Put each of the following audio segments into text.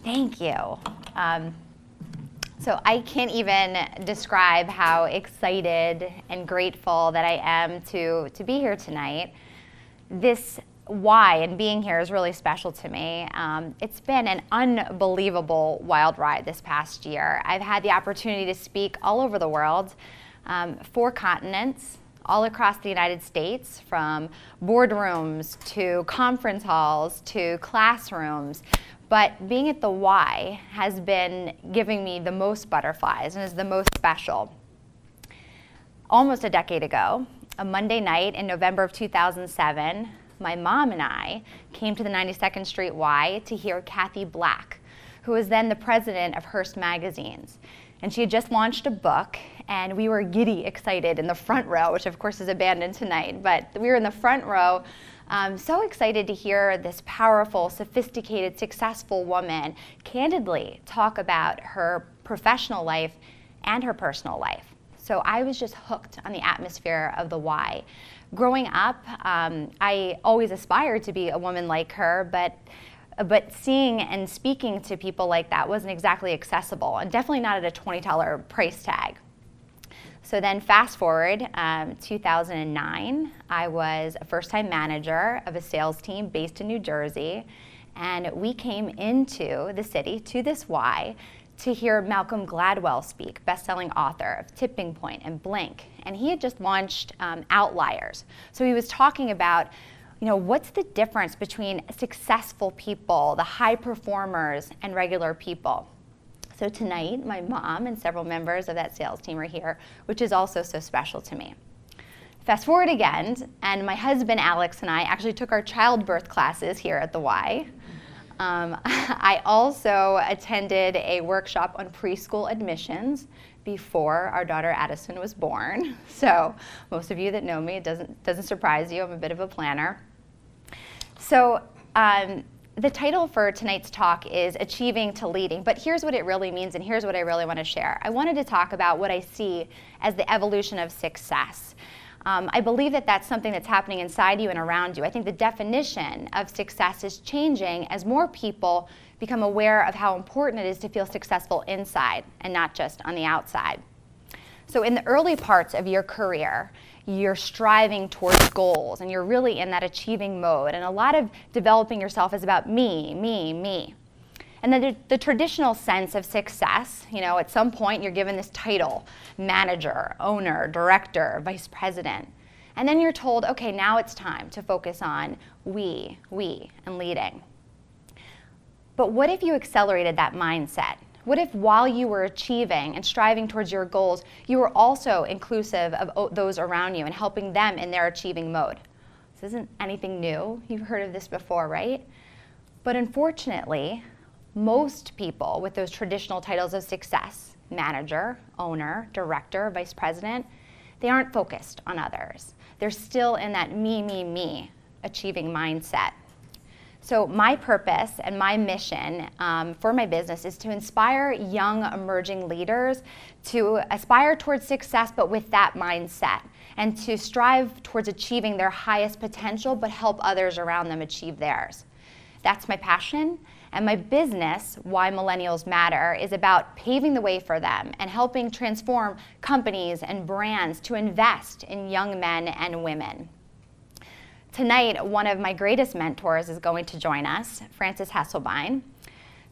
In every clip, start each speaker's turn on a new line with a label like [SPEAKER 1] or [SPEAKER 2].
[SPEAKER 1] Thank you. So I can't even describe how excited and grateful that I am to be here tonight. This why and being here is really special to me. It's been an unbelievable wild ride this past year. I've had the opportunity to speak all over the world, 4 continents, all across the United States, from boardrooms to conference halls to classrooms. But being at the Y has been giving me the most butterflies and is the most special. Almost a decade ago, a Monday night in November of 2007, my mom and I came to the 92nd Street Y to hear Kathy Black, who was then the president of Hearst Magazines. And she had just launched a book, and we were giddy excited in the front row, which of course is abandoned tonight, but we were in the front row, so excited to hear this powerful, sophisticated, successful woman candidly talk about her professional life and her personal life. So I was just hooked on the atmosphere of the Y. Growing up, I always aspired to be a woman like her, but seeing and speaking to people like that wasn't exactly accessible, and definitely not at a $20 price tag. So then fast forward, 2009, I was a first-time manager of a sales team based in New Jersey, and we came into the city, to this Y, to hear Malcolm Gladwell speak, best-selling author of Tipping Point and Blink, and he had just launched Outliers. So he was talking about, what's the difference between successful people, the high performers, and regular people? So tonight, my mom and several members of that sales team are here, which is also so special to me. Fast forward again, and my husband Alex and I actually took our childbirth classes here at the Y. I also attended a workshop on preschool admissions before our daughter Addison was born. So most of you that know me, it doesn't surprise you, I'm a bit of a planner. So the title for tonight's talk is Achieving to Leading, but here's what it really means, and here's what I really want to share. I wanted to talk about what I see as the evolution of success. I believe that that's something that's happening inside you and around you. I think the definition of success is changing as more people become aware of how important it is to feel successful inside and not just on the outside. So in the early parts of your career, you're striving towards goals and you're really in that achieving mode, and a lot of developing yourself is about me, me, me. And then the traditional sense of success, at some point you're given this title, manager, owner, director, vice president. And then you're told, okay, now it's time to focus on we, and leading. But what if you accelerated that mindset? What if while you were achieving and striving towards your goals, you were also inclusive of those around you and helping them in their achieving mode? This isn't anything new. You've heard of this before, right? But unfortunately, most people with those traditional titles of success, manager, owner, director, vice president, they aren't focused on others. They're still in that me, achieving mindset. So my purpose and my mission for my business is to inspire young emerging leaders to aspire towards success, but with that mindset, and to strive towards achieving their highest potential, but help others around them achieve theirs. That's my passion. And my business, Why Millennials Matter, is about paving the way for them and helping transform companies and brands to invest in young men and women. Tonight, one of my greatest mentors is going to join us, Frances Hesselbein.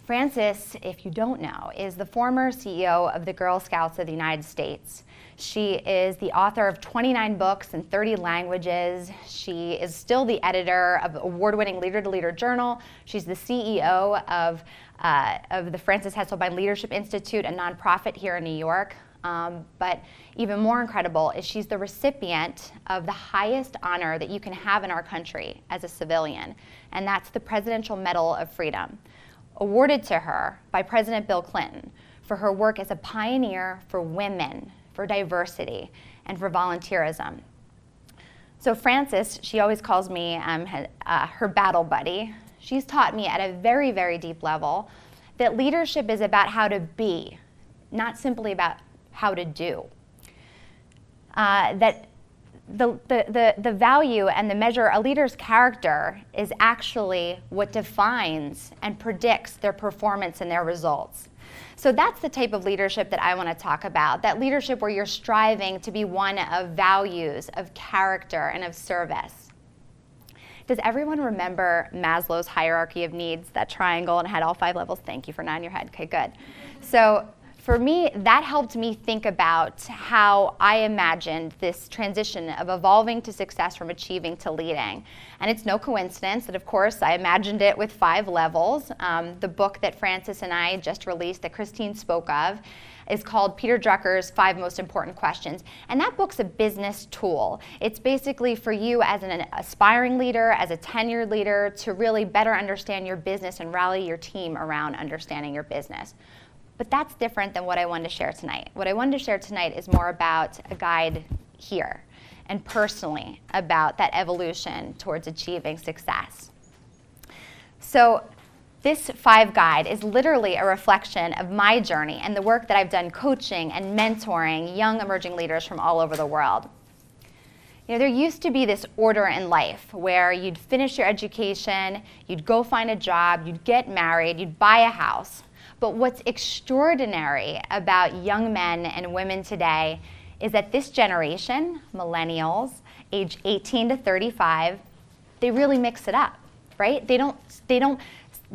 [SPEAKER 1] Frances, if you don't know, is the former CEO of the Girl Scouts of the United States. She is the author of 29 books in 30 languages. She is still the editor of award-winning Leader to Leader journal. She's the CEO of the Frances Hesselbein Leadership Institute, a nonprofit here in New York. But even more incredible is she's the recipient of the highest honor that you can have in our country as a civilian, and that's the Presidential Medal of Freedom, awarded to her by President Bill Clinton for her work as a pioneer for women, for diversity, and for volunteerism. So Frances, she always calls me her battle buddy. She's taught me at a very, very deep level that leadership is about how to be, not simply about how to do. That the value and the measure a leader's character is actually what defines and predicts their performance and their results. So that's the type of leadership that I want to talk about, that leadership where you're striving to be one of values, of character, and of service. Does everyone remember Maslow's hierarchy of needs, that triangle, and it had all 5 levels? Thank you for nodding your head. Okay, good. So for me, that helped me think about how I imagined this transition of evolving to success from achieving to leading. And it's no coincidence that, of course, I imagined it with 5 levels. The book that Francis and I just released that Christine spoke of is called Peter Drucker's 5 Most Important Questions. And that book's a business tool. It's basically for you as an aspiring leader, as a tenured leader, to really better understand your business and rally your team around understanding your business. But that's different than what I wanted to share tonight. What I wanted to share tonight is more about a guide here and personally about that evolution towards achieving success. So this 5 guide is literally a reflection of my journey and the work that I've done coaching and mentoring young emerging leaders from all over the world. You know, there used to be this order in life where you'd finish your education, you'd go find a job, you'd get married, you'd buy a house. But what's extraordinary about young men and women today is that this generation, millennials, age 18 to 35, they really mix it up, right? They don't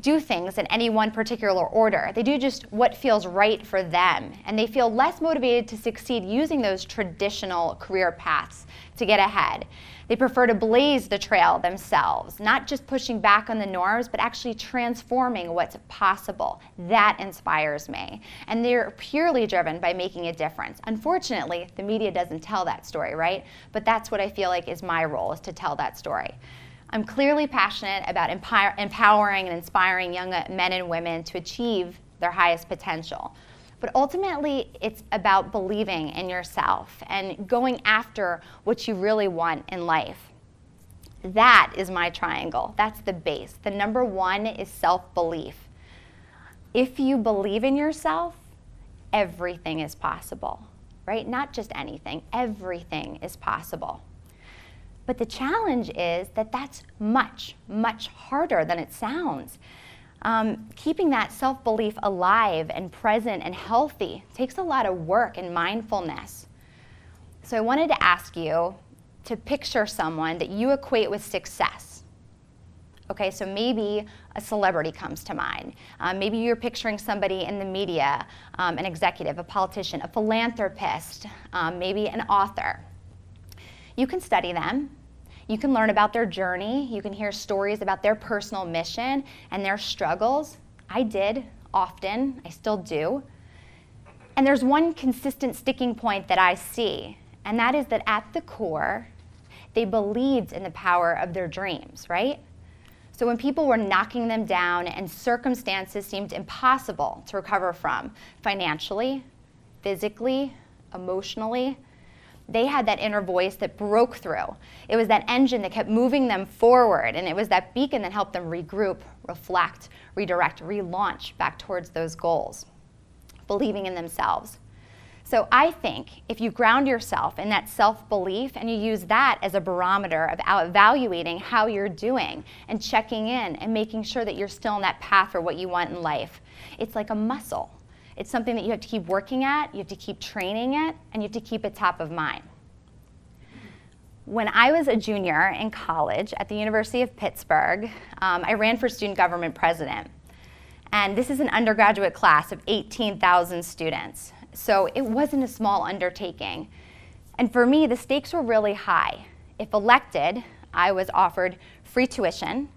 [SPEAKER 1] do things in any one particular order. They do just what feels right for them. And they feel less motivated to succeed using those traditional career paths to get ahead. They prefer to blaze the trail themselves, not just pushing back on the norms, but actually transforming what's possible. That inspires me. And they're purely driven by making a difference. Unfortunately, the media doesn't tell that story, right? But that's what I feel like is my role, is to tell that story. I'm clearly passionate about empowering and inspiring young men and women to achieve their highest potential. But ultimately, it's about believing in yourself and going after what you really want in life. That is my triangle. That's the base. The number 1 is self-belief. If you believe in yourself, everything is possible, right? Not just anything. Everything is possible. But the challenge is that that's much, much harder than it sounds. Keeping that self-belief alive and present and healthy takes a lot of work and mindfulness. So I wanted to ask you to picture someone that you equate with success. Okay, so maybe a celebrity comes to mind. Maybe you're picturing somebody in the media, an executive, a politician, a philanthropist, maybe an author. You can study them. You can learn about their journey. You can hear stories about their personal mission and their struggles. I did often. I still do. And there's one consistent sticking point that I see, and that is that at the core, they believed in the power of their dreams, right? So when people were knocking them down and circumstances seemed impossible to recover from, financially, physically, emotionally, they had that inner voice that broke through. It was that engine that kept moving them forward, and it was that beacon that helped them regroup, reflect, redirect, relaunch back towards those goals, believing in themselves. So I think if you ground yourself in that self-belief and you use that as a barometer of evaluating how you're doing and checking in and making sure that you're still on that path for what you want in life, it's like a muscle. It's something that you have to keep working at, you have to keep training it, and you have to keep it top of mind. When I was a junior in college at the University of Pittsburgh, I ran for student government president. And this is an undergraduate class of 18,000 students. So it wasn't a small undertaking. And for me, the stakes were really high. If elected, I was offered free tuition,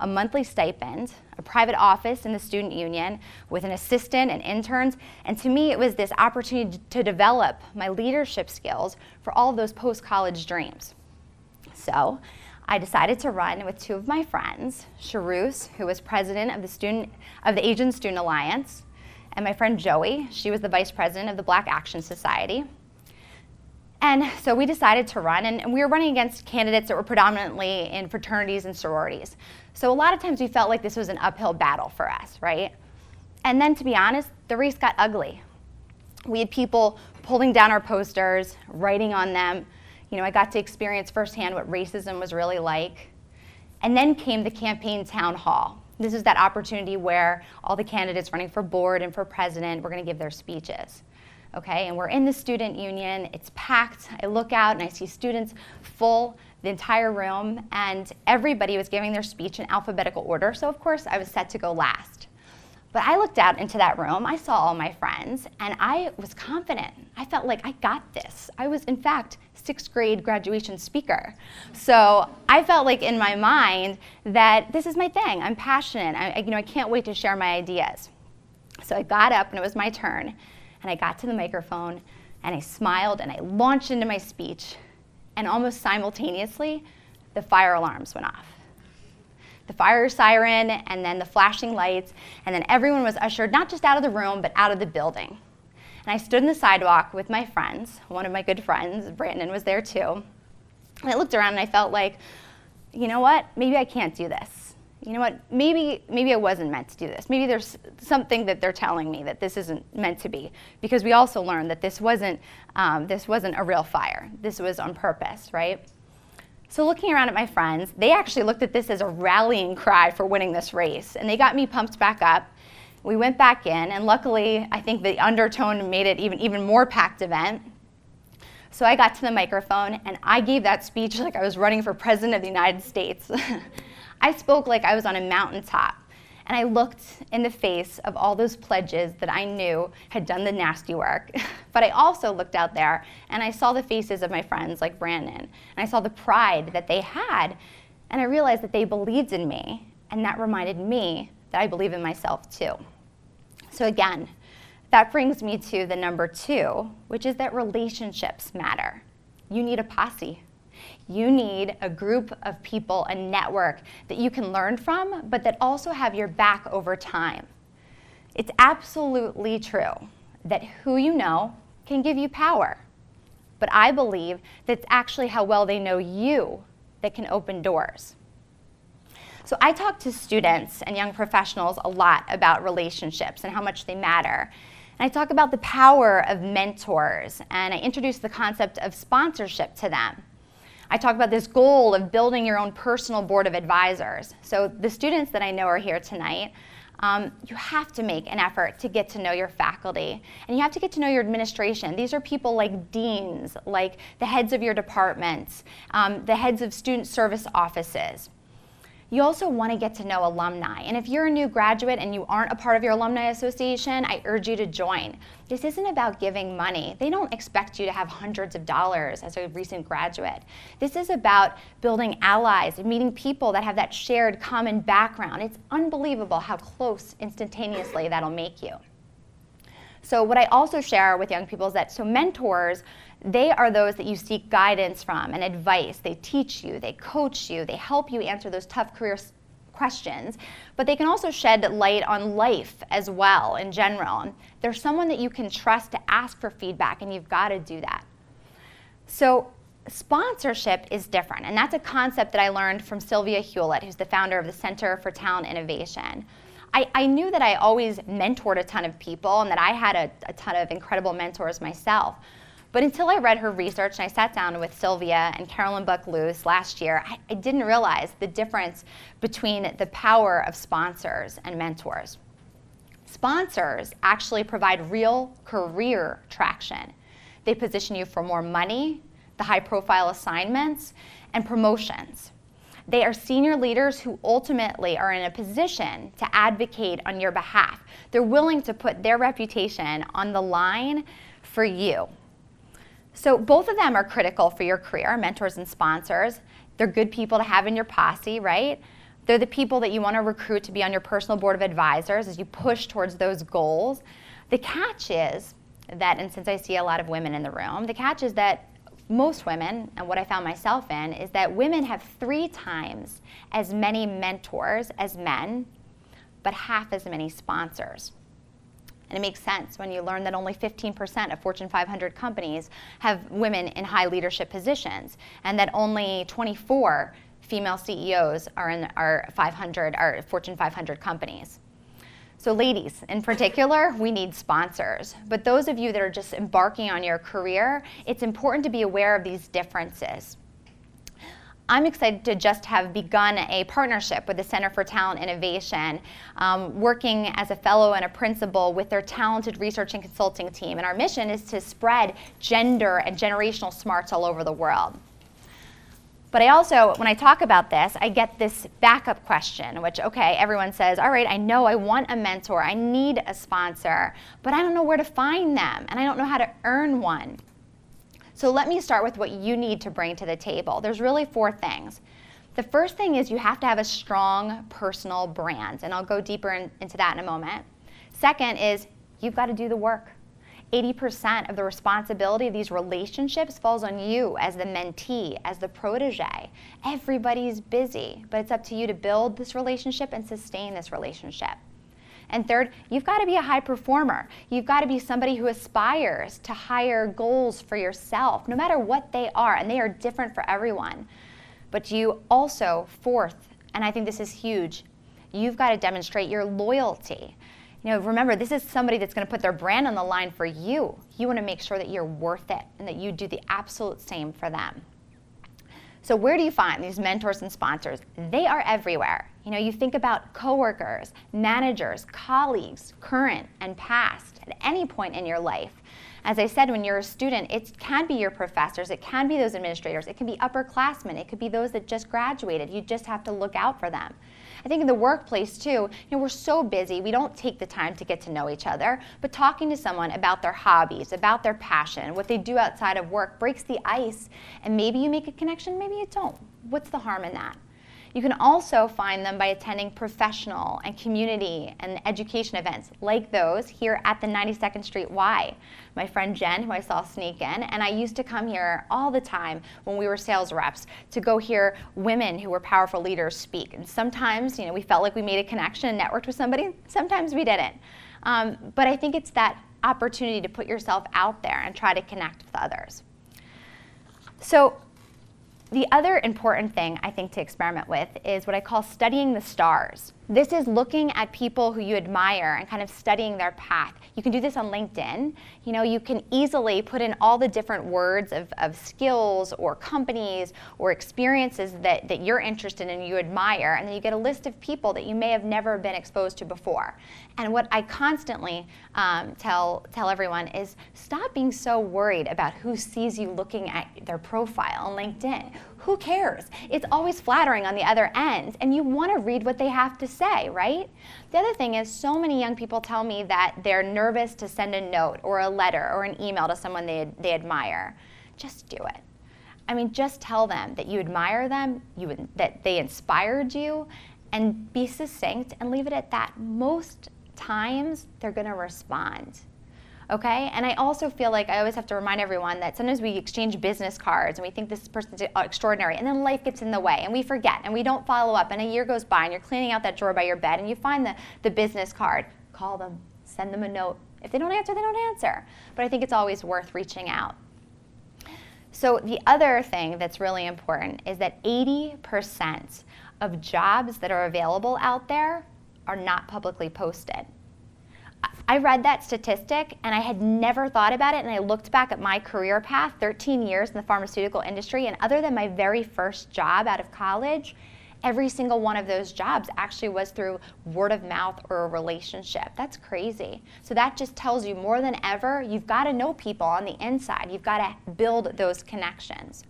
[SPEAKER 1] a monthly stipend, a private office in the student union with an assistant and interns, and to me it was this opportunity to develop my leadership skills for all of those post-college dreams. So I decided to run with 2 of my friends, Sharus, who was president of the Asian Student Alliance, and my friend Joey. She was the vice president of the Black Action Society. And so we decided to run, and we were running against candidates that were predominantly in fraternities and sororities. So a lot of times we felt like this was an uphill battle for us, right? And then, to be honest, the race got ugly. We had people pulling down our posters, writing on them, I got to experience firsthand what racism was really like. And then came the campaign town hall. This is that opportunity where all the candidates running for board and for president were going to give their speeches. Okay, and we're in the student union, it's packed. I look out and I see students full, the entire room, and everybody was giving their speech in alphabetical order, so of course I was set to go last. But I looked out into that room, I saw all my friends, and I was confident. I felt like I got this. I was, in fact, 6th grade graduation speaker. So I felt like in my mind that this is my thing, I'm passionate, I can't wait to share my ideas. So I got up and it was my turn. And I got to the microphone, and I smiled, and I launched into my speech, and almost simultaneously, the fire alarms went off. The fire siren, and then the flashing lights, and then everyone was ushered not just out of the room, but out of the building. And I stood in the sidewalk with my friends. One of my good friends, Brandon, was there too. And I looked around, and I felt like, you know what? Maybe I can't do this. You know what, maybe I wasn't meant to do this. Maybe there's something that they're telling me that this isn't meant to be, because we also learned that this wasn't a real fire. This was on purpose, right? So looking around at my friends, they actually looked at this as a rallying cry for winning this race, and they got me pumped back up. We went back in, and luckily, I think the undertone made it even more packed event. So I got to the microphone, and I gave that speech like I was running for president of the United States. I spoke like I was on a mountaintop, and I looked in the face of all those pledges that I knew had done the nasty work. But I also looked out there, and I saw the faces of my friends like Brandon, and I saw the pride that they had, and I realized that they believed in me, and that reminded me that I believe in myself too. So again, that brings me to the number 2, which is that relationships matter. You need a posse. You need a group of people, a network that you can learn from, but that also have your back over time. It's absolutely true that who you know can give you power. But I believe that it's actually how well they know you that can open doors. So I talk to students and young professionals a lot about relationships and how much they matter. And I talk about the power of mentors, and I introduce the concept of sponsorship to them. I talk about this goal of building your own personal board of advisors. So the students that I know are here tonight, you have to make an effort to get to know your faculty, and you have to get to know your administration. These are people like deans, like the heads of your departments, the heads of student service offices. You also want to get to know alumni. And if you're a new graduate and you aren't a part of your alumni association, I urge you to join. This isn't about giving money. They don't expect you to have hundreds of dollars as a recent graduate. This is about building allies and meeting people that have that shared common background. It's unbelievable how close instantaneously that'll make you. So what I also share with young people is that mentors, they are those that you seek guidance from and advice. They teach you, they coach you, they help you answer those tough career questions, but they can also shed light on life as well in general. There's someone that you can trust to ask for feedback, and you've got to do that. So sponsorship is different, and that's a concept that I learned from Sylvia Hewlett, who's the founder of the Center for Talent Innovation. I knew that I always mentored a ton of people and that I had a ton of incredible mentors myself. But until I read her research and I sat down with Sylvia and Carolyn Buck-Luce last year, I didn't realize the difference between the power of sponsors and mentors. Sponsors actually provide real career traction. They position you for more money, the high-profile assignments, and promotions. They are senior leaders who ultimately are in a position to advocate on your behalf. They're willing to put their reputation on the line for you. So both of them are critical for your career, mentors and sponsors. They're good people to have in your posse, right? They're the people that you want to recruit to be on your personal board of advisors as you push towards those goals. The catch is that, and since I see a lot of women in the room, the catch is that most women, and what I found myself in, is that women have 3 times as many mentors as men, but half as many sponsors. And it makes sense when you learn that only 15% of Fortune 500 companies have women in high leadership positions, and that only 24 female CEOs are in our Fortune 500 companies. So ladies, in particular, we need sponsors. But those of you that are just embarking on your career, it's important to be aware of these differences. I'm excited to just have begun a partnership with the Center for Talent Innovation, working as a fellow and a principal with their talented research and consulting team. And our mission is to spread gender and generational smarts all over the world. But I also, when I talk about this, I get this backup question, which, okay, everyone says, all right, I know I want a mentor, I need a sponsor, but I don't know where to find them, and I don't know how to earn one. So let me start with what you need to bring to the table. There's really 4 things. The first thing is you have to have a strong personal brand, and I'll go deeper into that in a moment. Second is you've got to do the work. 80% of the responsibility of these relationships falls on you as the mentee, as the protege. Everybody's busy, but it's up to you to build this relationship and sustain this relationship. And third, you've got to be a high performer. You've got to be somebody who aspires to higher goals for yourself, no matter what they are, and they are different for everyone. But you also, fourth, and I think this is huge, you've got to demonstrate your loyalty. You know, remember, this is somebody that's going to put their brand on the line for you. You want to make sure that you're worth it and that you do the absolute same for them. So where do you find these mentors and sponsors? They are everywhere. You know, you think about coworkers, managers, colleagues, current and past, at any point in your life. As I said, when you're a student, it can be your professors, it can be those administrators, it can be upperclassmen, it could be those that just graduated. You just have to look out for them. I think in the workplace too, you know, we're so busy, we don't take the time to get to know each other, but talking to someone about their hobbies, about their passion, what they do outside of work breaks the ice, and maybe you make a connection, maybe you don't. What's the harm in that? You can also find them by attending professional and community and education events like those here at the 92nd Street Y. My friend Jen, who I saw sneak in, and I used to come here all the time when we were sales reps to go hear women who were powerful leaders speak. And sometimes, you know, we felt like we made a connection and networked with somebody. Sometimes we didn't. But I think it's that opportunity to put yourself out there and try to connect with others. So the other important thing I think to experiment with is what I call studying the stars. This is looking at people who you admire and kind of studying their path. You can do this on LinkedIn. You know, you can easily put in all the different words of skills or companies or experiences that you're interested in and you admire, and then you get a list of people that you may have never been exposed to before. And what I constantly tell everyone is stop being so worried about who sees you looking at their profile on LinkedIn. Who cares? It's always flattering on the other end, and you want to read what they have to say, right? The other thing is so many young people tell me that they're nervous to send a note or a letter or an email to someone they admire. Just do it. I mean, just tell them that you admire them, that they inspired you, and be succinct and leave it at that. Most times, they're going to respond. Okay? And I also feel like I always have to remind everyone that sometimes we exchange business cards and we think this person's extraordinary, and then life gets in the way and we forget and we don't follow up, and a year goes by and you're cleaning out that drawer by your bed and you find the business card. Call them, send them a note. If they don't answer, they don't answer. But I think it's always worth reaching out. So the other thing that's really important is that 80% of jobs that are available out there are not publicly posted. I read that statistic and I had never thought about it, and I looked back at my career path, 13 years in the pharmaceutical industry, and other than my very first job out of college, every single one of those jobs actually was through word of mouth or a relationship. That's crazy. So that just tells you more than ever, you've got to know people on the inside. You've got to build those connections.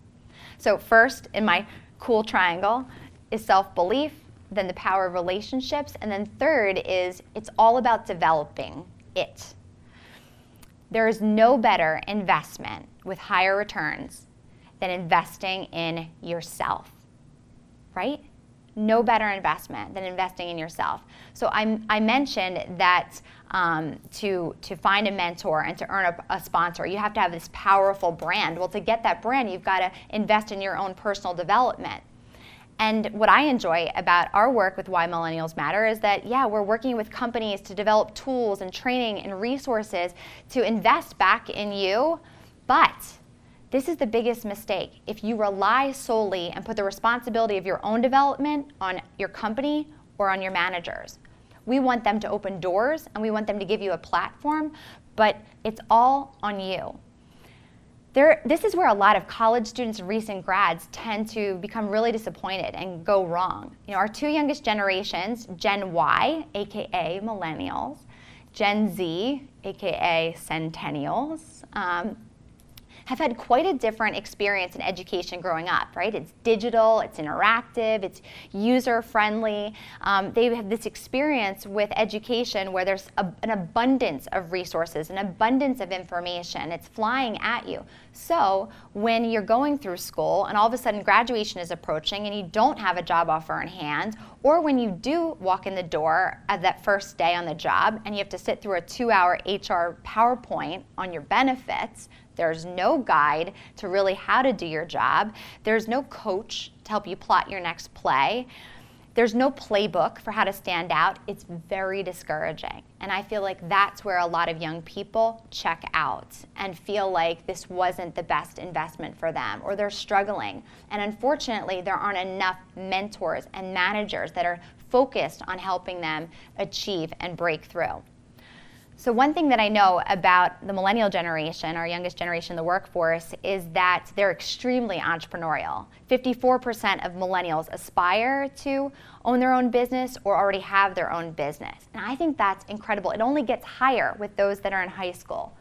[SPEAKER 1] So first in my cool triangle is self-belief, then the power of relationships, and then third is it's all about developing it. There is no better investment with higher returns than investing in yourself, right? No better investment than investing in yourself. So I mentioned that to find a mentor and to earn a sponsor, you have to have this powerful brand. Well, to get that brand, you've got to invest in your own personal development. And what I enjoy about our work with Why Millennials Matter is that, yeah, we're working with companies to develop tools and training and resources to invest back in you. But this is the biggest mistake. If you rely solely and put the responsibility of your own development on your company or on your managers. We want them to open doors and we want them to give you a platform, but it's all on you. This is where a lot of college students and recent grads tend to become really disappointed and go wrong. Our two youngest generations, Gen Y, aka Millennials, Gen Z, aka Centennials, have had quite a different experience in education growing up, right? It's digital, it's interactive, it's user-friendly. They have this experience with education where there's an abundance of resources, an abundance of information. It's flying at you. So when you're going through school and all of a sudden graduation is approaching and you don't have a job offer in hand, or when you do walk in the door at that first day on the job and you have to sit through a 2-hour HR PowerPoint on your benefits, there's no guide to really how to do your job. There's no coach to help you plot your next play. There's no playbook for how to stand out. It's very discouraging. And I feel like that's where a lot of young people check out and feel like this wasn't the best investment for them, or they're struggling. And unfortunately, there aren't enough mentors and managers that are focused on helping them achieve and break through. So one thing that I know about the millennial generation, our youngest generation in the workforce, is that they're extremely entrepreneurial. 54% of millennials aspire to own their own business or already have their own business. And I think that's incredible. It only gets higher with those that are in high school.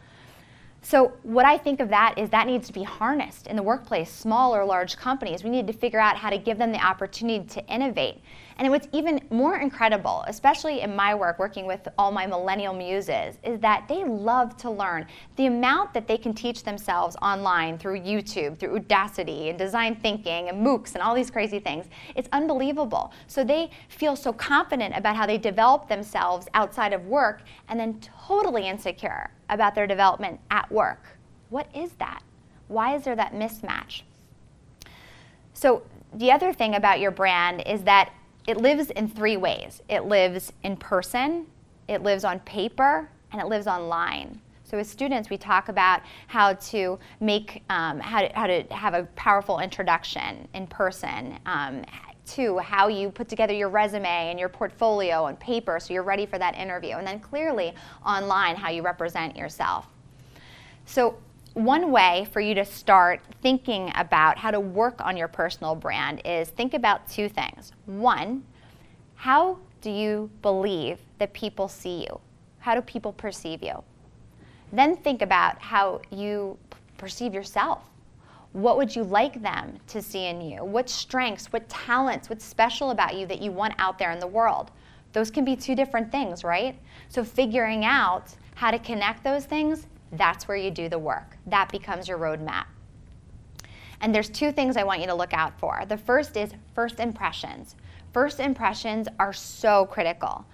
[SPEAKER 1] So what I think of that is that needs to be harnessed in the workplace, small or large companies. We need to figure out how to give them the opportunity to innovate. And what's even more incredible, especially in my work working with all my millennial muses, is that they love to learn. The amount that they can teach themselves online through YouTube, through Udacity and design thinking and MOOCs and all these crazy things, it's unbelievable. So they feel so confident about how they develop themselves outside of work and then totally insecure about their development at work. What is that? Why is there that mismatch? So the other thing about your brand is that it lives in 3 ways. It lives in person, it lives on paper, and it lives online. So as students, we talk about how to make, how to have a powerful introduction in person, to how you put together your resume and your portfolio on paper so you're ready for that interview, and then clearly online how you represent yourself. So one way for you to start thinking about how to work on your personal brand is think about 2 things. One, how do you believe that people see you? How do people perceive you? Then think about how you perceive yourself. What would you like them to see in you? What strengths, what talents, what's special about you that you want out there in the world? Those can be 2 different things, right? So figuring out how to connect those things, that's where you do the work. That becomes your roadmap. And there's 2 things I want you to look out for. The first is first impressions. First impressions are so critical.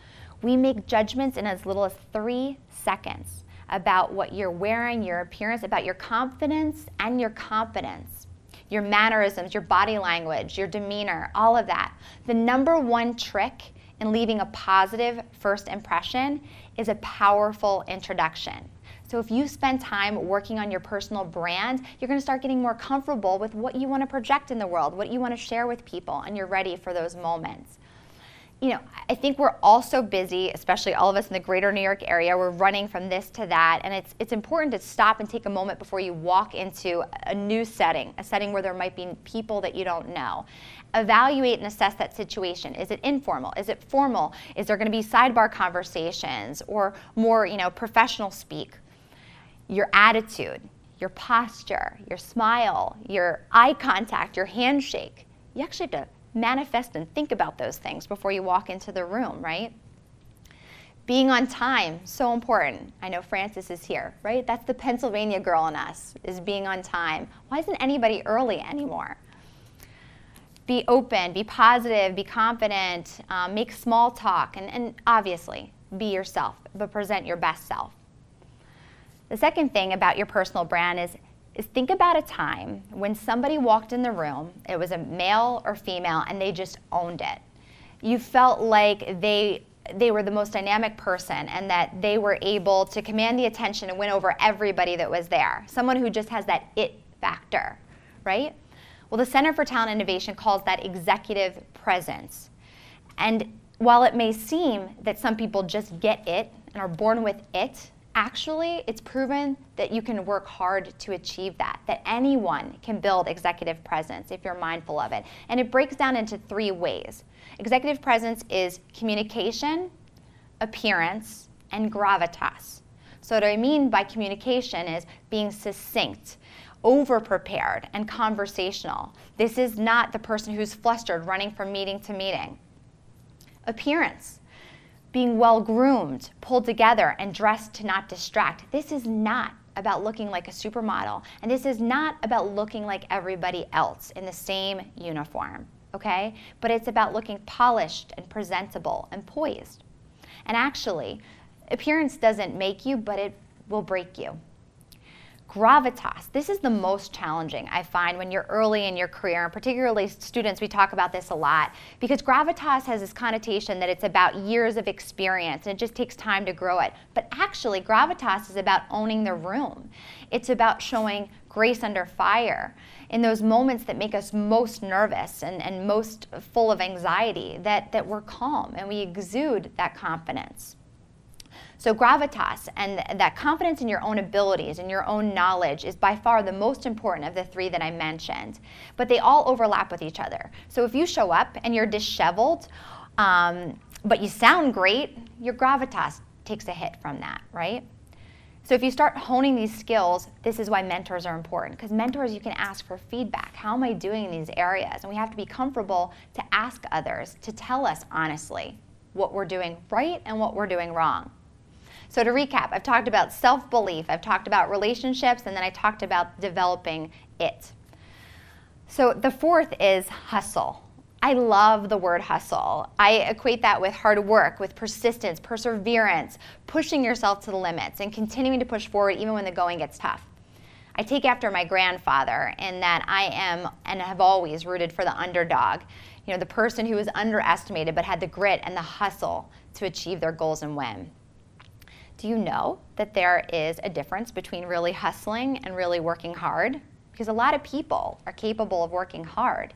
[SPEAKER 1] We make judgments in as little as 3 seconds about what you're wearing, your appearance, about your confidence and your competence, your mannerisms, your body language, your demeanor, all of that. The number 1 trick in leaving a positive first impression is a powerful introduction. So if you spend time working on your personal brand, you're going to start getting more comfortable with what you want to project in the world, what you want to share with people, and you're ready for those moments. I think we're all so busy, especially all of us in the greater New York area. We're running from this to that, and it's important to stop and take a moment before you walk into a new setting, a setting where there might be people that you don't know. Evaluate and assess that situation. Is it informal? Is it formal? Is there going to be sidebar conversations or more, professional speak? Your attitude, your posture, your smile, your eye contact, your handshake. You actually have to manifest and think about those things before you walk into the room, right? Being on time, so important. I know Frances is here, right? That's the Pennsylvania girl in us, is being on time. Why isn't anybody early anymore? Be open, be positive, be confident, make small talk, and obviously be yourself, but present your best self. The second thing about your personal brand is think about a time when somebody walked in the room, it was a male or female, and they just owned it. You felt like they were the most dynamic person and that they were able to command the attention and win over everybody that was there. Someone who just has that it factor, right? Well, the Center for Talent Innovation calls that executive presence. And while it may seem that some people just get it and are born with it, actually, it's proven that you can work hard to achieve that anyone can build executive presence if you're mindful of it. And it breaks down into 3 ways. Executive presence is communication, appearance, and gravitas. So what I mean by communication is being succinct, over-prepared, and conversational. This is not the person who's flustered running from meeting to meeting. Appearance. Being well-groomed, pulled together, and dressed to not distract. This is not about looking like a supermodel, and this is not about looking like everybody else in the same uniform, okay? But it's about looking polished and presentable and poised. And actually, appearance doesn't make you, but it will break you. Gravitas. This is the most challenging, I find, when you're early in your career, and particularly students, we talk about this a lot, because gravitas has this connotation that it's about years of experience and it just takes time to grow it. But actually, gravitas is about owning the room. It's about showing grace under fire in those moments that make us most nervous and most full of anxiety, that we're calm and we exude that confidence. So gravitas and that confidence in your own abilities and your own knowledge is by far the most important of the 3 that I mentioned. But they all overlap with each other. So if you show up and you're disheveled, but you sound great, your gravitas takes a hit from that, right? So if you start honing these skills, this is why mentors are important. Because mentors, you can ask for feedback. How am I doing in these areas? And we have to be comfortable to ask others to tell us honestly what we're doing right and what we're doing wrong. So to recap, I've talked about self-belief, I've talked about relationships, and then I talked about developing it. So the 4th is hustle. I love the word hustle. I equate that with hard work, with persistence, perseverance, pushing yourself to the limits, and continuing to push forward even when the going gets tough. I take after my grandfather in that I am and have always rooted for the underdog, the person who was underestimated but had the grit and the hustle to achieve their goals and win. Do you know that there is a difference between really hustling and really working hard? Because a lot of people are capable of working hard.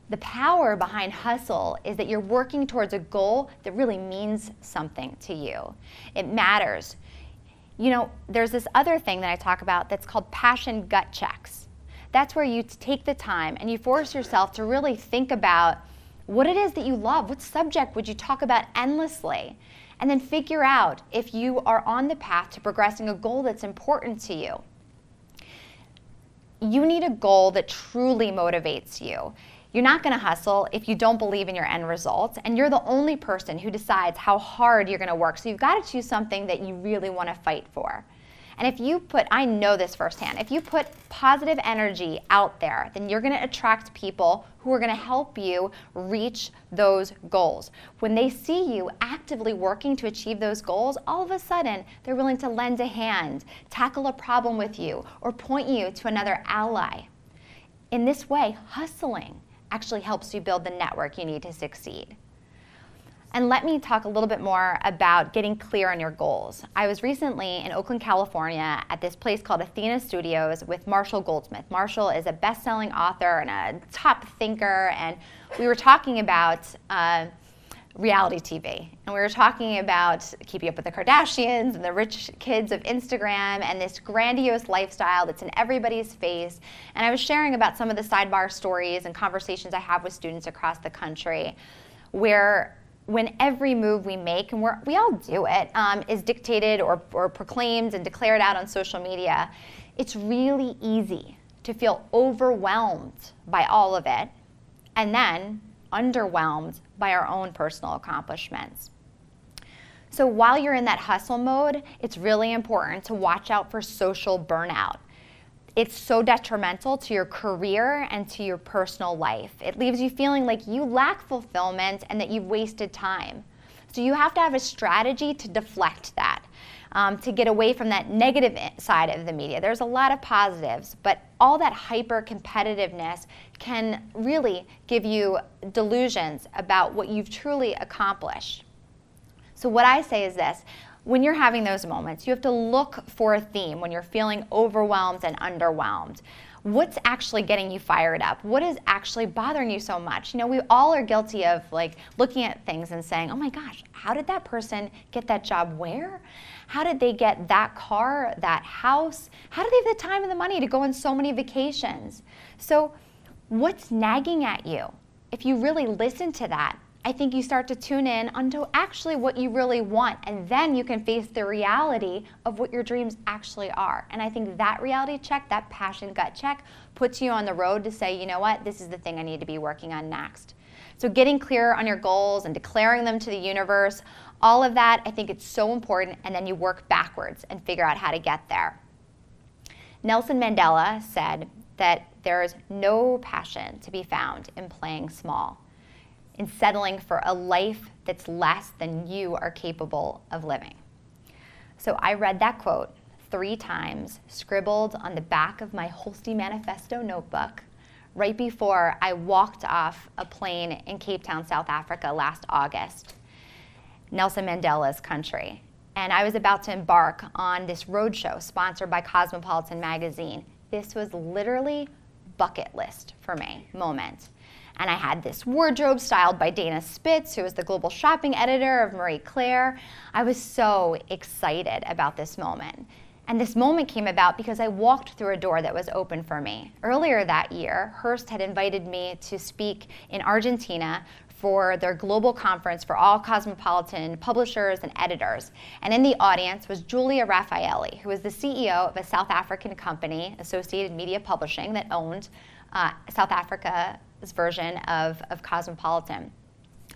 [SPEAKER 1] The power behind hustle is that you're working towards a goal that really means something to you. It matters. There's this other thing that I talk about that's called passion gut checks. That's where you take the time and you force yourself to really think about what it is that you love. What subject would you talk about endlessly? And then figure out if you are on the path to progressing a goal that's important to you. You need a goal that truly motivates you. You're not going to hustle if you don't believe in your end results, and you're the only person who decides how hard you're going to work. So you've got to choose something that you really want to fight for. And if you I know this firsthand, if you put positive energy out there, then you're going to attract people who are going to help you reach those goals. When they see you actively working to achieve those goals, all of a sudden, they're willing to lend a hand, tackle a problem with you, or point you to another ally. In this way, hustling actually helps you build the network you need to succeed. And let me talk a little bit more about getting clear on your goals. I was recently in Oakland, California at this place called Athena Studios with Marshall Goldsmith. Marshall is a best-selling author and a top thinker, and we were talking about reality TV. And we were talking about keeping up with the Kardashians and the rich kids of Instagram and this grandiose lifestyle that's in everybody's face. And I was sharing about some of the sidebar stories and conversations I have with students across the country where when every move we make, and we all do it, is dictated or proclaimed and declared out on social media, it's really easy to feel overwhelmed by all of it and then underwhelmed by our own personal accomplishments. So while you're in that hustle mode, it's really important to watch out for social burnout. It's so detrimental to your career and to your personal life. It leaves you feeling like you lack fulfillment and that you've wasted time. So you have to have a strategy to deflect that, to get away from that negative side of the media. There's a lot of positives, but all that hyper competitiveness can really give you delusions about what you've truly accomplished. So what I say is this: when you're having those moments, you have to look for a theme when you're feeling overwhelmed and underwhelmed. what's actually getting you fired up? What is actually bothering you so much? You know, we all are guilty of like looking at things and saying, oh my gosh, how did that person get that job where? How did they get that car, that house? How did they have the time and the money to go on so many vacations? So what's nagging at you? If you really listen to that, I think you start to tune in onto actually what you really want, and then you can face the reality of what your dreams actually are. And I think that reality check, that passion gut check, puts you on the road to say, you know what, this is the thing I need to be working on next. So getting clear on your goals and declaring them to the universe, all of that, I think it's so important, and then you work backwards and figure out how to get there. Nelson Mandela said that there is no passion to be found in playing small, in settling for a life that's less than you are capable of living. So I read that quote 3 times, scribbled on the back of my Holsti Manifesto notebook, right before I walked off a plane in Cape Town, South Africa last August, Nelson Mandela's country. And I was about to embark on this roadshow sponsored by Cosmopolitan magazine. This was literally bucket list for me moment. And I had this wardrobe styled by Dana Spitz, who was the global shopping editor of Marie Claire. I was so excited about this moment. And this moment came about because I walked through a door that was open for me. Earlier that year, Hearst had invited me to speak in Argentina for their global conference for all Cosmopolitan publishers and editors. And in the audience was Julia Raffaelli, who was the CEO of a South African company, Associated Media Publishing, that owned South Africa's version of Cosmopolitan.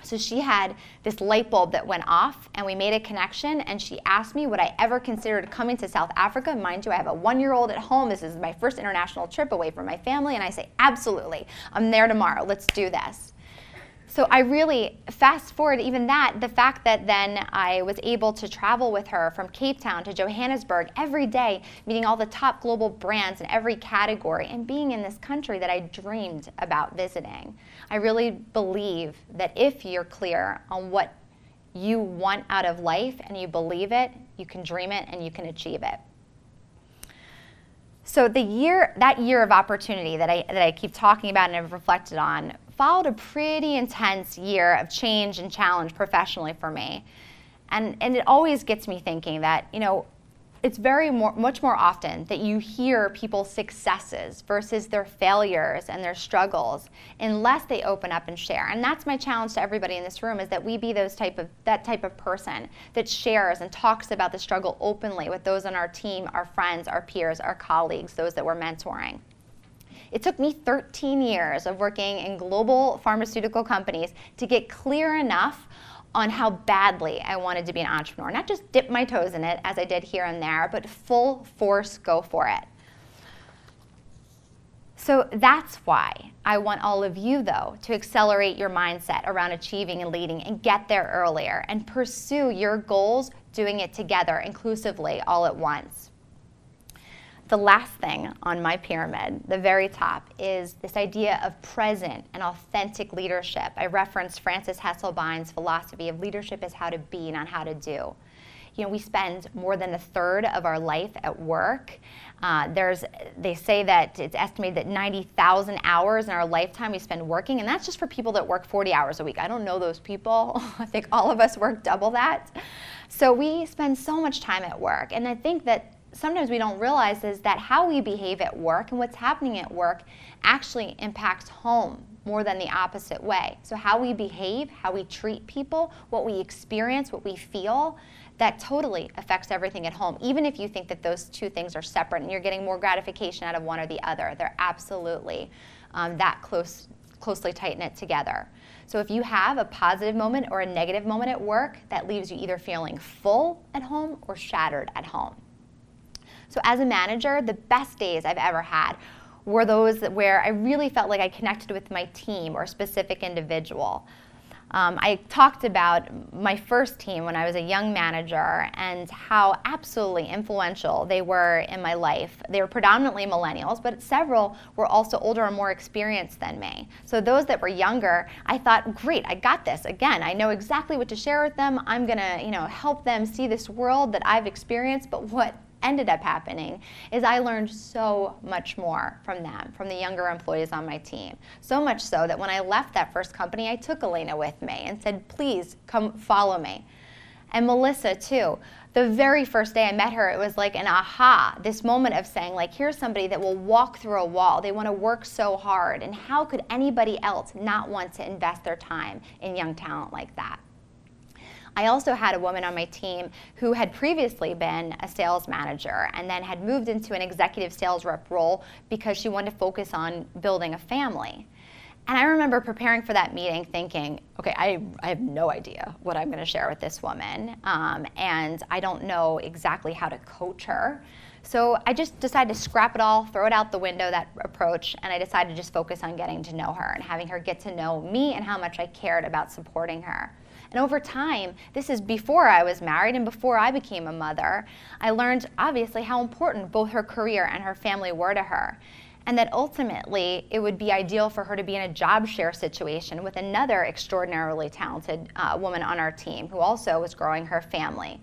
[SPEAKER 1] So she had this light bulb that went off, and we made a connection, and she asked me would I ever consider coming to South Africa. Mind you, I have a 1-year-old at home. This is my first international trip away from my family, and I say, absolutely, I'm there tomorrow, let's do this. So I really, fast forward even that, the fact that then I was able to travel with her from Cape Town to Johannesburg every day, meeting all the top global brands in every category, and being in this country that I dreamed about visiting. I really believe that if you're clear on what you want out of life and you believe it, you can dream it and you can achieve it. So that year of opportunity that I keep talking about and I've reflected on followed a pretty intense year of change and challenge professionally for me. And it always gets me thinking that, you know, it's much more often that you hear people's successes versus their failures and their struggles unless they open up and share. And that's my challenge to everybody in this room, is that we be that type of person that shares and talks about the struggle openly with those on our team, our friends, our peers, our colleagues, those that we're mentoring. It took me 13 years of working in global pharmaceutical companies to get clear enough on how badly I wanted to be an entrepreneur. Not just dip my toes in it, as I did here and there, but full force go for it. So that's why I want all of you, though, to accelerate your mindset around achieving and leading and get there earlier and pursue your goals, doing it together, inclusively, all at once. The last thing on my pyramid, the very top, is this idea of present and authentic leadership. I referenced Frances Hesselbein's philosophy of leadership is how to be, not how to do. You know, we spend more than 1/3 of our life at work. They say that it's estimated that 90,000 hours in our lifetime we spend working, and that's just for people that work 40 hours a week. I don't know those people. I think all of us work double that. So we spend so much time at work, and I think that sometimes we don't realize is that how we behave at work and what's happening at work actually impacts home more than the opposite way. So how we behave, how we treat people, what we experience, what we feel, that totally affects everything at home. Even if you think that those two things are separate and you're getting more gratification out of one or the other, they're absolutely closely tight-knit together. So if you have a positive moment or a negative moment at work, that leaves you either feeling full at home or shattered at home. So as a manager, the best days I've ever had were those where I really felt like I connected with my team or a specific individual. I talked about my first team when I was a young manager and how absolutely influential they were in my life. They were predominantly millennials, but several were also older and more experienced than me. So those that were younger, I thought, great, I got this. Again, I know exactly what to share with them. I'm gonna, help them see this world that I've experienced, but what ended up happening is I learned so much more from them, from the younger employees on my team. So much so that when I left that first company, I took Elena with me and said, please come follow me. And Melissa too. The very first day I met her, it was like an aha, this moment of saying, like, here's somebody that will walk through a wall. They want to work so hard. And how could anybody else not want to invest their time in young talent like that? I also had a woman on my team who had previously been a sales manager and then had moved into an executive sales rep role because she wanted to focus on building a family. And I remember preparing for that meeting thinking, okay, I have no idea what I'm going to share with this woman, and I don't know exactly how to coach her. So I just decided to scrap it all, throw it out the window, that approach, and I decided to just focus on getting to know her and having her get to know me and how much I cared about supporting her. And over time, this is before I was married and before I became a mother, I learned obviously how important both her career and her family were to her. And that ultimately it would be ideal for her to be in a job share situation with another extraordinarily talented woman on our team who also was growing her family.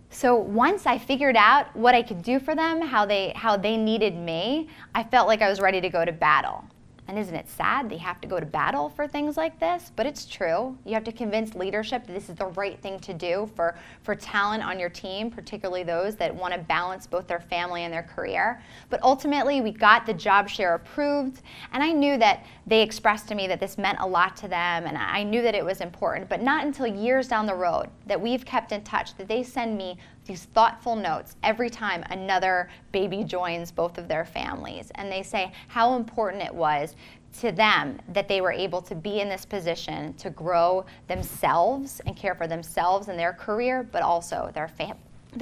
[SPEAKER 1] So once I figured out what I could do for them, how they needed me, I felt like I was ready to go to battle. And isn't it sad they have to go to battle for things like this? But it's true. You have to convince leadership that this is the right thing to do for talent on your team, particularly those that want to balance both their family and their career. But ultimately, we got the job share approved, and I knew that they expressed to me that this meant a lot to them, and I knew that it was important, but not until years down the road that we've kept in touch, that they send me these thoughtful notes every time another baby joins both of their families. And they say how important it was to them that they were able to be in this position to grow themselves and care for themselves and their career, but also their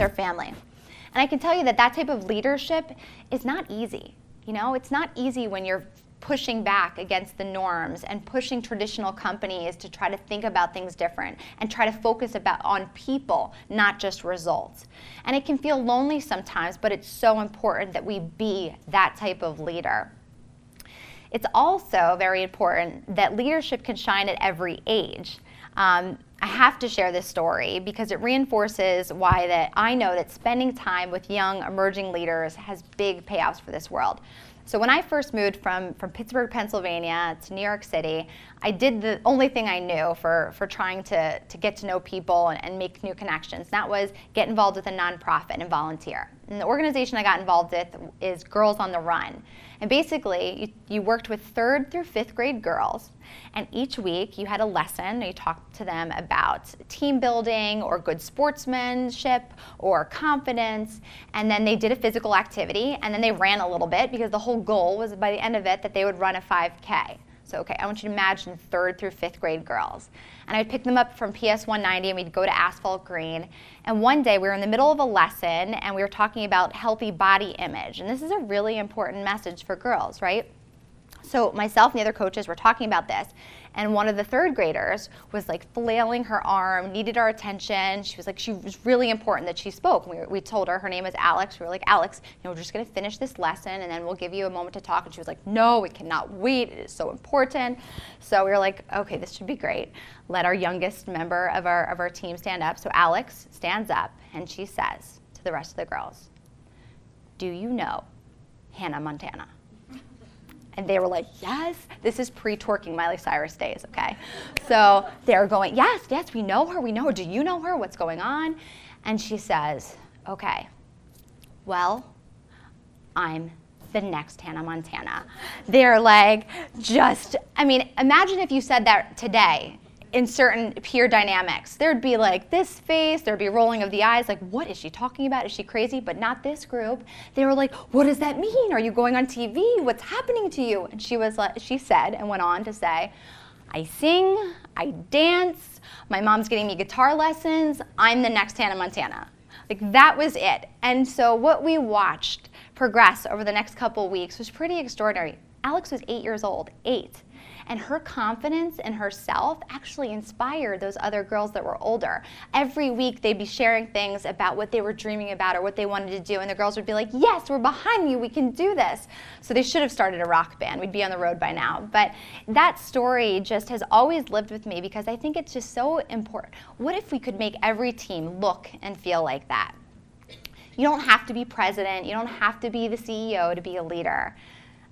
[SPEAKER 1] family. And I can tell you that that type of leadership is not easy. You know, it's not easy when you're pushing back against the norms and pushing traditional companies to try to think about things different and try to focus on people, not just results. And it can feel lonely sometimes, but it's so important that we be that type of leader. It's also very important that leadership can shine at every age. I have to share this story because it reinforces why that I know that spending time with young emerging leaders has big payoffs for this world. So when I first moved from Pittsburgh, Pennsylvania to New York City, I did the only thing I knew for trying to get to know people and make new connections. That was get involved with a nonprofit and volunteer. And the organization I got involved with is Girls on the Run. And basically, you worked with 3rd through 5th grade girls, and each week you had a lesson, and you talked to them about team building or good sportsmanship or confidence, and then they did a physical activity, and then they ran a little bit because the whole goal was by the end of it that they would run a 5K. So, okay, I want you to imagine 3rd through 5th grade girls. And I'd pick them up from PS 190 and we'd go to Asphalt Green. And one day we were in the middle of a lesson and we were talking about healthy body image. And this is a really important message for girls, right? So myself and the other coaches were talking about this. And one of the 3rd graders was like flailing her arm, needed our attention. She was really important that she spoke. We told her name was Alex. We were like, Alex, we're just going to finish this lesson and then we'll give you a moment to talk. And she was like, no, we cannot wait. It is so important. So we were like, okay, this should be great. Let our youngest member of our team stand up. So Alex stands up and she says to the rest of the girls, do you know Hannah Montana? And they were like, yes. This is pre-twerking Miley Cyrus days, okay? So they're going, yes, we know her. Do you know her? What's going on? And she says, okay, well, I'm the next Hannah Montana. They're like, imagine if you said that today in certain peer dynamics. There'd be like this face, there'd be rolling of the eyes, like, what is she talking about? Is she crazy? But not this group. They were like, what does that mean? Are you going on TV? What's happening to you? And she said and went on to say, I sing, I dance, my mom's getting me guitar lessons, I'm the next Hannah Montana. Like, that was it. And so what we watched progress over the next couple weeks was pretty extraordinary. Alex was 8 years old, 8. And her confidence in herself actually inspired those other girls that were older. Every week they'd be sharing things about what they were dreaming about or what they wanted to do, and the girls would be like, yes, we're behind you, we can do this. So they should have started a rock band. We'd be on the road by now. But that story just has always lived with me because I think it's just so important. What if we could make every team look and feel like that? You don't have to be president. You don't have to be the CEO to be a leader.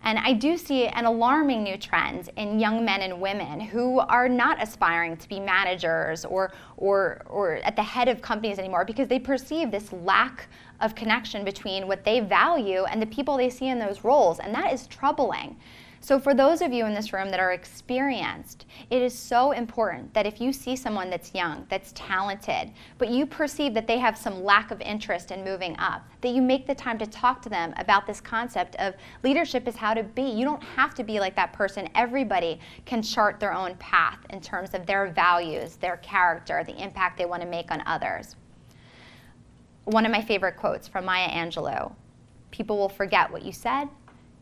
[SPEAKER 1] And I do see an alarming new trend in young men and women who are not aspiring to be managers or at the head of companies anymore because they perceive this lack of connection between what they value and the people they see in those roles, and that is troubling. So for those of you in this room that are experienced, it is so important that if you see someone that's young, that's talented, but you perceive that they have some lack of interest in moving up, that you make the time to talk to them about this concept of leadership is how to be. You don't have to be like that person. Everybody can chart their own path in terms of their values, their character, the impact they want to make on others. One of my favorite quotes from Maya Angelou: people will forget what you said,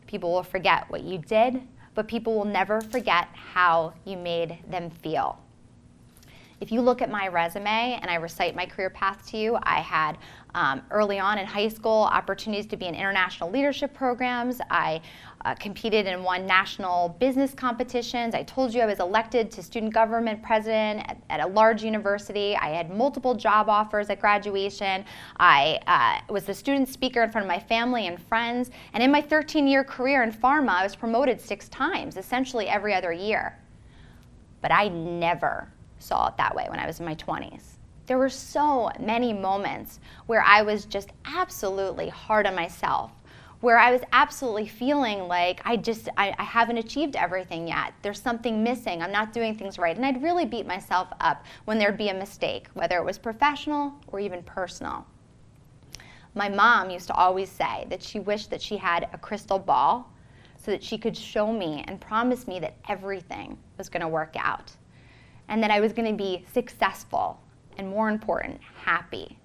[SPEAKER 1] people will forget what you did, but people will never forget how you made them feel. If you look at my resume and I recite my career path to you, I had early on in high school opportunities to be in international leadership programs. I competed and won national business competitions. I told you I was elected to student government president at a large university. I had multiple job offers at graduation. I was the student speaker in front of my family and friends. And in my 13-year career in pharma, I was promoted 6 times, essentially every other year. But I never saw it that way when I was in my 20s. There were so many moments where I was just absolutely hard on myself, where I was absolutely feeling like I haven't achieved everything yet. There's something missing. I'm not doing things right. And I'd really beat myself up when there'd be a mistake, whether it was professional or even personal. My mom used to always say that she wished that she had a crystal ball so that she could show me and promise me that everything was going to work out and that I was going to be successful and, more important, happy.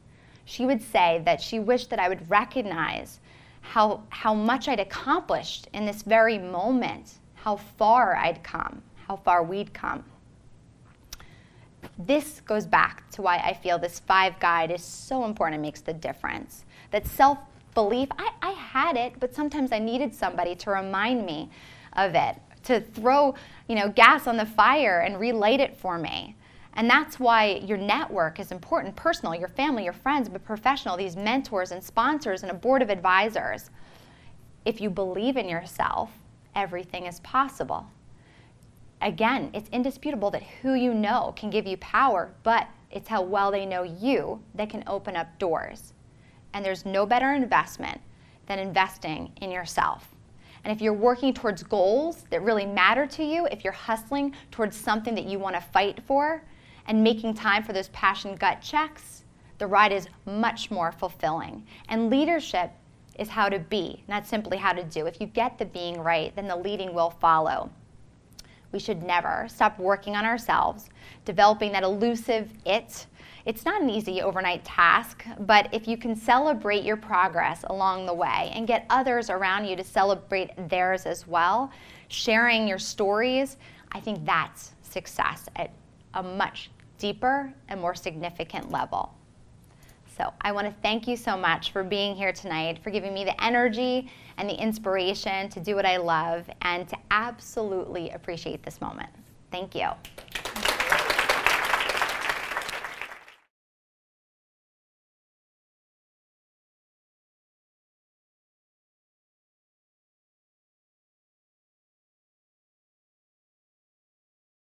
[SPEAKER 1] She would say that she wished that I would recognize how much I'd accomplished in this very moment, how far I'd come, how far we'd come. This goes back to why I feel this 5 guide is so important and makes the difference. That self-belief, I had it, but sometimes I needed somebody to remind me of it, to throw gas on the fire and relight it for me. And that's why your network is important, personal, your family, your friends, but professional, these mentors and sponsors and a board of advisors. If you believe in yourself, everything is possible. Again, it's indisputable that who you know can give you power, but it's how well they know you that can open up doors. And there's no better investment than investing in yourself. And if you're working towards goals that really matter to you, if you're hustling towards something that you want to fight for, and making time for those passion gut checks, the ride is much more fulfilling. And leadership is how to be, not simply how to do. If you get the being right, then the leading will follow. We should never stop working on ourselves, developing that elusive it. It's not an easy overnight task, but if you can celebrate your progress along the way and get others around you to celebrate theirs as well, sharing your stories, I think that's success at a much deeper and more significant level. So I want to thank you so much for being here tonight, for giving me the energy and the inspiration to do what I love and to absolutely appreciate this moment. Thank you.